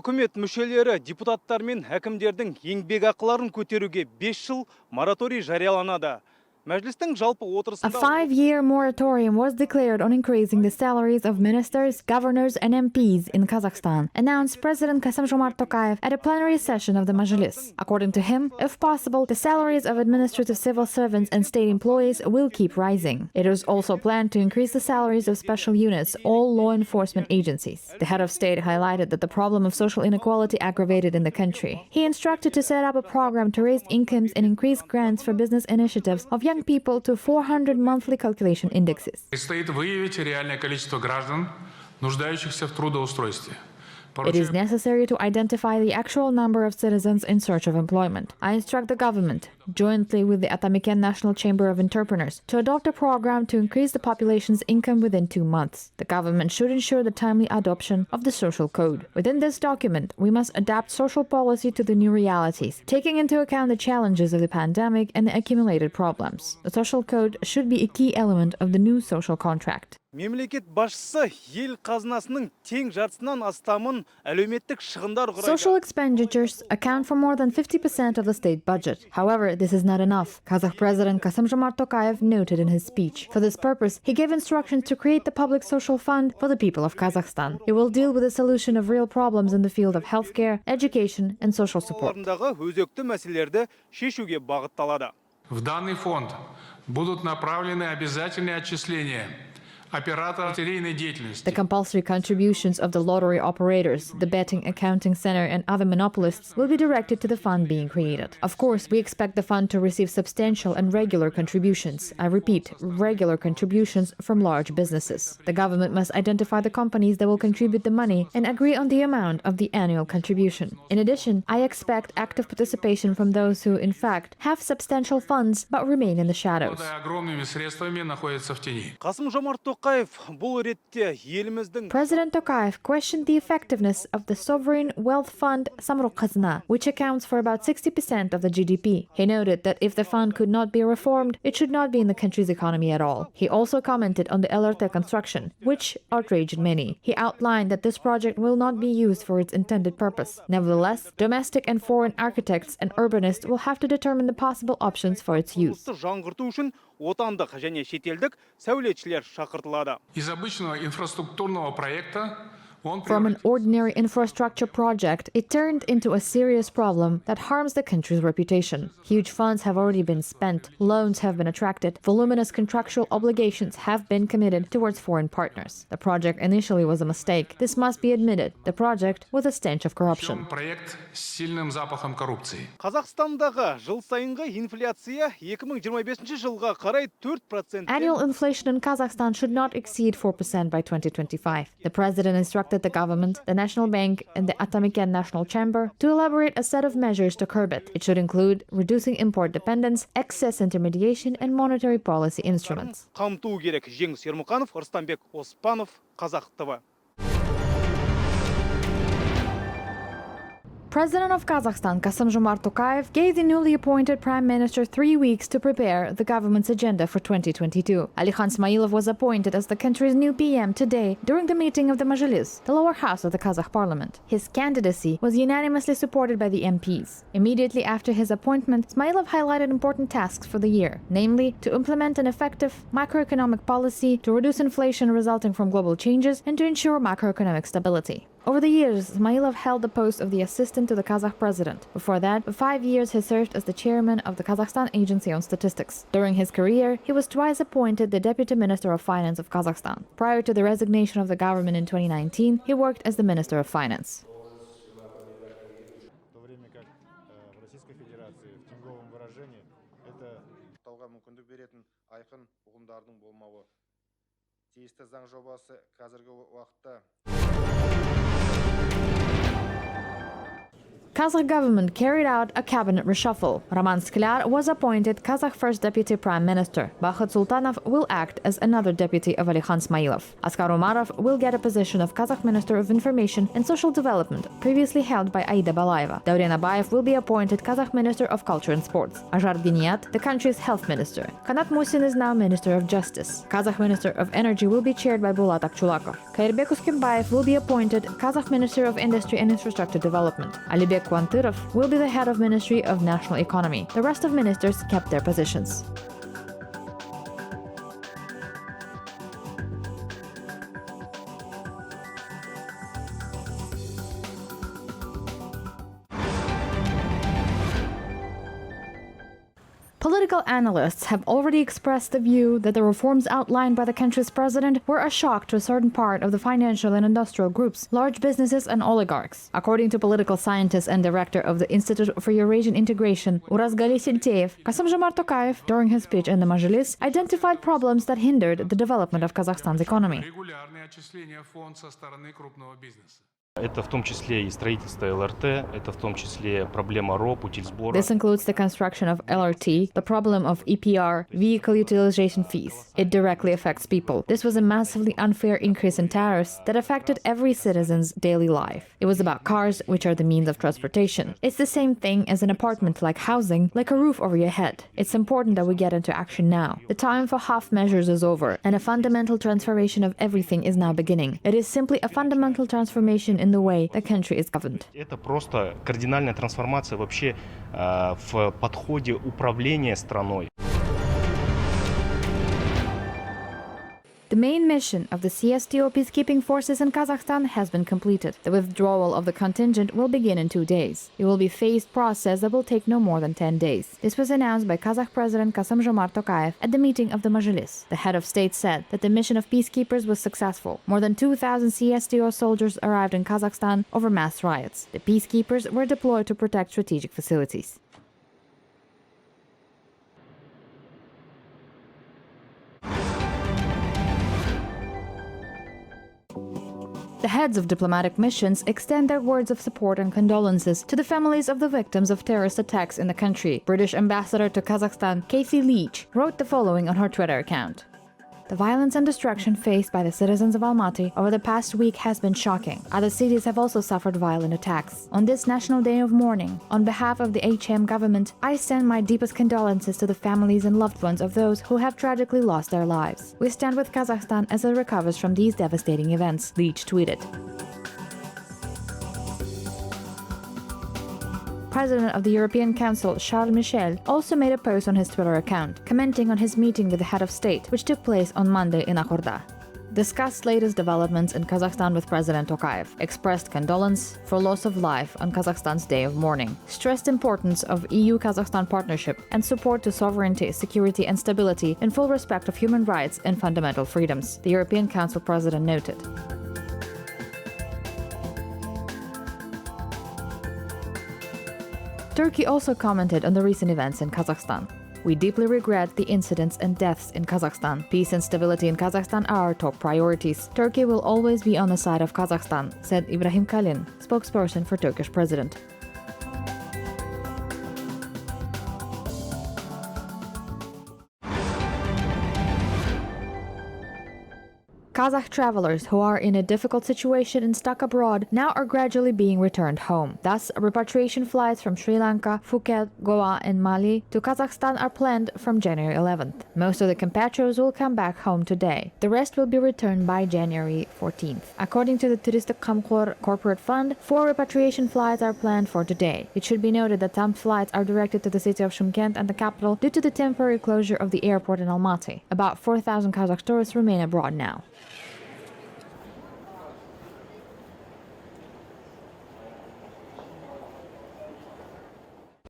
Үкімет мүшелері, депутаттар мен әкімдердің еңбек ақыларын көтеруге 5 жыл мораторий жарияланады. Мәжілістің жалпы A отырысында 5-year moratorium was declared on increasing the salaries of ministers, governors, and MPs in Kazakhstan, announced President Kassym-Jomart Tokayev at a plenary session of the Majlis. According to him, if possible, the salaries of administrative civil servants and state employees will keep rising. It is also planned to increase the salaries of special units, all law enforcement agencies. The head of state highlighted that the problem of social inequality aggravated in the country. He instructed to set up a program to raise incomes and increase grants for business initiatives of young people to 400 monthly calculation indexes. Предстоит выявить реальное количество граждан, нуждающихся в трудоустройстве. It is necessary to identify the actual number of citizens in search of employment. I instruct the government, jointly with the Alikhan National Chamber of Entrepreneurs, to adopt a program to increase the population's income within 2 months. The government should ensure the timely adoption of the social code. Within this document, we must adapt social policy to the new realities, taking into account the challenges of the pandemic and the accumulated problems. The social code should be a key element of the new social contract. мемлекет басшысы ел қазынасының тең жартысынан астамын әлеуметтік шығындар құрайды. Social expenditures account for more than 50% of the state budget. However, this is not enough. Kazakh President Kassym-Jomart Tokayev noted in his speech. For this purpose, he gave instructions to create the public social fund for the people of Kazakhstan. It will deal with the solution of real problems in the field of healthcare, education, and social support. Оларындағы өзекті мәселелерді шешуге бағытталады. В данный фонд будут направлены обязательные отчисления операторов лотерейной деятельности. The compulsory contributions of the lottery operators, the betting accounting center, and other monopolists will be directed to the fund being created. Of course, we expect the fund to receive substantial and regular contributions. I repeat, regular contributions from large businesses. The government must identify the companies that will contribute the money and agree on the amount of the annual contribution. In addition, I expect active participation from those who, in fact, have substantial funds but remain in the shadows. Огромными средствами находятся в тени. Қасым-Жомарт Тоқаев бұл ретте еліміздің President Tokayev questioned the effectiveness of the sovereign wealth fund Samruk-Қазына, which accounts for about 60% of the GDP. He noted that if the fund could not be reformed, it should not be in the country's economy at all. He also commented on the LRT construction, which outraged many. He outlined that this project will not be used for its intended purpose. Nevertheless, domestic and foreign architects and urbanists will have to determine the possible options for its use. жаңғырту үшін отандық және шетелдік сәулетшілер шақыртылады. Из обычного инфраструктурного проекта он From an ordinary infrastructure project, it turned into a serious problem that harms the country's reputation. Huge funds have already been spent, loans have been attracted, voluminous contractual obligations have been committed towards foreign partners. The project initially was a mistake. This must be admitted. The project was a stench of corruption. проект с сильным запахом коррупции. Қазақстандағы жыл сайынғы инфляция 2025 жылға қарай 4%. Annual inflation in Kazakhstan should not exceed 4% by 2025. The president instructed the government, the National Bank, and the Alikhan National Chamber to elaborate a set of measures to curb it. It should include reducing import dependence, excess intermediation, and monetary policy instruments. Қамту керек. Жеңіс Ермұқанов, Рустамбек Оспанов, Qazaq TV. President of Kazakhstan, Kassym-Jomart Tokayev, gave the newly appointed Prime Minister 3 weeks to prepare the government's agenda for 2022. Alikhan Smailov was appointed as the country's new PM today during the meeting of the Majlis, the lower house of the Kazakh parliament. His candidacy was unanimously supported by the MPs. Immediately after his appointment, Smailov highlighted important tasks for the year, namely to implement an effective macroeconomic policy, to reduce inflation resulting from global changes, and to ensure macroeconomic stability. Over the years, Smailov held the post of the assistant to the Kazakh president. Before that, for 5 years he served as the chairman of the Kazakhstan Agency on Statistics. During his career, he was twice appointed the Deputy Minister of Finance of Kazakhstan. Prior to the resignation of the government in 2019, he worked as the Minister of Finance. Kazakh government carried out a cabinet reshuffle. Roman Skляр was appointed Kazakh first deputy prime minister. Bakht Sultanov will act as another deputy of Alikhan Smailov. Askar Umarov will get a position of Kazakh Minister of Information and Social Development, previously held by Aida Balayeva. Dauren Abayev will be appointed Kazakh Minister of Culture and Sports. Ajar Geniyat, the country's health minister. Kanat Musin is now Minister of Justice. Kazakh Minister of Energy will be chaired by Bulat Akchulakov. Kairbek Uskembayev will be appointed Kazakh Minister of Industry and Infrastructure Development. Alibek Kvantyrov will be the head of Ministry of National Economy. The rest of ministers kept their positions. Political analysts have already expressed the view that the reforms outlined by the country's president were a shock to a certain part of the financial and industrial groups, large businesses and oligarchs. According to political scientist and director of the Institute for Eurasian Integration, Urazgali Silteyev, Kassam-Jomart Tokayev, during his speech in the Majlis, identified problems that hindered the development of Kazakhstan's economy. Это в том числе и строительство ЛРТ, это в том числе проблема РОП, утильсбора. This includes the construction of LRT, the problem of EPR, vehicle utilization fees. It directly affects people. This was a massively unfair increase in tariffs that affected every citizen's daily life. It was about cars, which are the means of transportation. It's the same thing as an apartment-like housing, like a roof over your head. It's important that we get into action now. The time for half measures is over, and a fundamental transformation of everything is now beginning. It is simply a fundamental transformation in the way the country is governed. Это просто кардинальная трансформация вообще в подходе управления страной. The main mission of the CSTO peacekeeping forces in Kazakhstan has been completed. The withdrawal of the contingent will begin in 2 days. It will be a phased process that will take no more than 10 days. This was announced by Kazakh President Kassam-Jomart Tokayev at the meeting of the Majlis. The head of state said that the mission of peacekeepers was successful. More than 2,000 CSTO soldiers arrived in Kazakhstan over mass riots. The peacekeepers were deployed to protect strategic facilities. The heads of diplomatic missions extend their words of support and condolences to the families of the victims of terrorist attacks in the country. British ambassador to Kazakhstan, Kathy Leach, wrote the following on her Twitter account. The violence and destruction faced by the citizens of Almaty over the past week has been shocking. Other cities have also suffered violent attacks. On this National Day of Mourning, on behalf of the HM government, I send my deepest condolences to the families and loved ones of those who have tragically lost their lives. We stand with Kazakhstan as it recovers from these devastating events, Leach tweeted. President of the European Council, Charles Michel, also made a post on his Twitter account, commenting on his meeting with the head of state, which took place on Monday in Akhorda. Discussed latest developments in Kazakhstan with President Tokayev, expressed condolence for loss of life on Kazakhstan's day of mourning, stressed importance of EU-Kazakhstan partnership and support to sovereignty, security and stability in full respect of human rights and fundamental freedoms, the European Council President noted. Turkey also commented on the recent events in Kazakhstan. We deeply regret the incidents and deaths in Kazakhstan. Peace and stability in Kazakhstan are our top priorities. Turkey will always be on the side of Kazakhstan, said Ibrahim Kalin, spokesperson for Turkish president. Kazakh travelers who are in a difficult situation and stuck abroad now are gradually being returned home. Thus, repatriation flights from Sri Lanka, Phuket, Goa, and Mali to Kazakhstan are planned from January 11th. Most of the compatriots will come back home today. The rest will be returned by January 14th. According to the Turistik Kamkor Corporate Fund, 4 repatriation flights are planned for today. It should be noted that some flights are directed to the city of Shymkent and the capital due to the temporary closure of the airport in Almaty. About 4,000 Kazakh tourists remain abroad now.